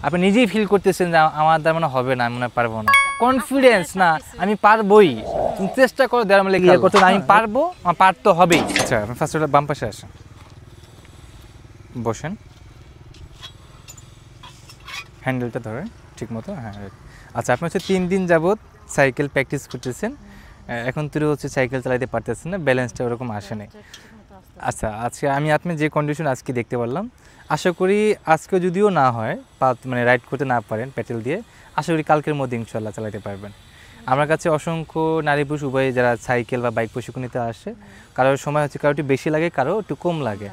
আপনি নিজেই ফিল করতেছেন যে আমার দ্বারা মনে হবে না, আমি মনে পারবো না। কনফিডেন্স না, আমি পারবোই। তুমি চেষ্টা করো, দেওয়ার মানে ক্লিয়ার করতে, আমি পারবো, আমার পারতে হবেই। আচ্ছা, ফার্স্ট অফ অল বাম পাশে আসেন, বসেন, হ্যান্ডেলটা ধরেন ঠিক মতো। হ্যাঁ, আচ্ছা, আপনি হচ্ছে 3 দিন যাবত সাইকেল প্র্যাকটিস করতেছেন, এখন তুই হচ্ছে সাইকেল চালাতে পারতেছেন না, ব্যালেন্সটা ওরকম আসে নাই। আচ্ছা, আজকে আপনি যে কন্ডিশন আজকে দেখতে পারলাম, আশা করি আজকে যদিও না হয় মানে রাইড করতে না পারেন প্যাডেল দিয়ে, আশা করি কালকের মধ্যে ইনশাল্লাহ চালাতে পারবেন। আমার কাছে অসংখ্য নারী পুরুষ উভয় যারা সাইকেল বা বাইক প্রশিক্ষণ নিতে আসে, কারোর সময় হচ্ছে কারো একটু বেশি লাগে, কারো একটু কম লাগে।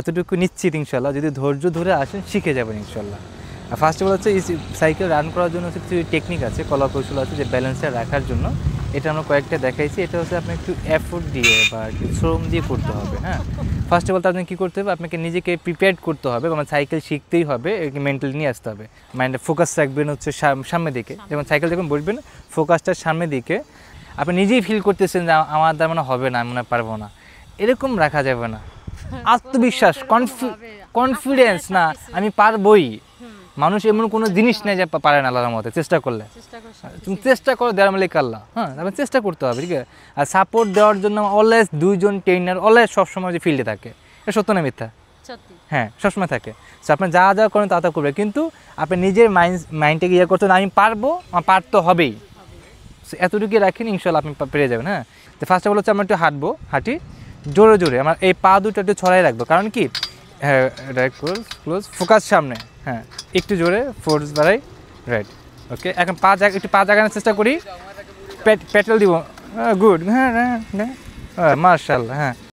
এতটুকু নিশ্চিত ইনশাল্লাহ যদি ধৈর্য ধরে আসেন শিখে যাবেন ইনশাল্লাহ। ফার্স্ট অফ অল হচ্ছে এই সাইকেল রান করার জন্য হচ্ছে কিছু টেকনিক আছে, কলা কৌশল আছে, যে ব্যালেন্সটা রাখার জন্য। এটা আমরা কয়েকটা দেখাইছি। এটা হচ্ছে আপনি একটু এফোর্ট দিয়ে বা একটু শ্রম দিয়ে করতে হবে। হ্যাঁ, ফার্স্ট অফ অল আপনাকে কী করতে হবে, আপনাকে নিজেকে প্রিপেয়ার করতে হবে, মানে সাইকেল শিখতেই হবে, মেন্টালি নিয়ে আসতে হবে। মাইন্ডে ফোকাস রাখবেন হচ্ছে সামনের দিকে, যেমন সাইকেল যখন বসবেন ফোকাসটা সামনের দিকে, আপনি নিজেই ফিল করতেছেন যে আমার দ্বারা মনে হবে না, আমি মনে পারবো না, এরকম রাখা যাবে না। আত্মবিশ্বাস, কনফিডেন্স না, আমি পারবোই। মানুষ এমন কোনো জিনিস নেই যে পারে না আল্লাহর মতে, চেষ্টা করলে। তুমি চেষ্টা করো, দেওয়ার মালিক আল্লাহ। হ্যাঁ, আপনি চেষ্টা করতে হবে, ঠিক আছে। আর সাপোর্ট দেওয়ার জন্য অলওয়েজ 2জন ট্রেনার অলওয়েজ সবসময় যে ফিল্ডে থাকে, এটা সত্য না মিথ্যা? হ্যাঁ, সবসময় থাকে। সো আপনি যা যা করেন তা করবে, কিন্তু আপনি নিজের মাইন্ডটাকে ইয়ে করতে, আমি পারবো, আমার পারতে হবেই, এতটুকু রাখেন, ইনশাল্লাহ আপনি পেরে যাবেন। হ্যাঁ, তো ফার্স্ট অফ অল হচ্ছে আমরা একটু হাঁটি জোরে জোরে, আমার এই পা দুটো একটু ছড়াই রাখবো, কারণ কি, হ্যাঁ, রাইট, ক্লোজ, ফোকাস সামনে। হ্যাঁ, একটু জোরে ফোর্স বাড়াই, রাইট, ওকে। এখন একটু পা জাগানোর চেষ্টা করি, পেট্রোল দিব, গুড, হ্যাঁ, মার্শাল্লাহ, হ্যাঁ।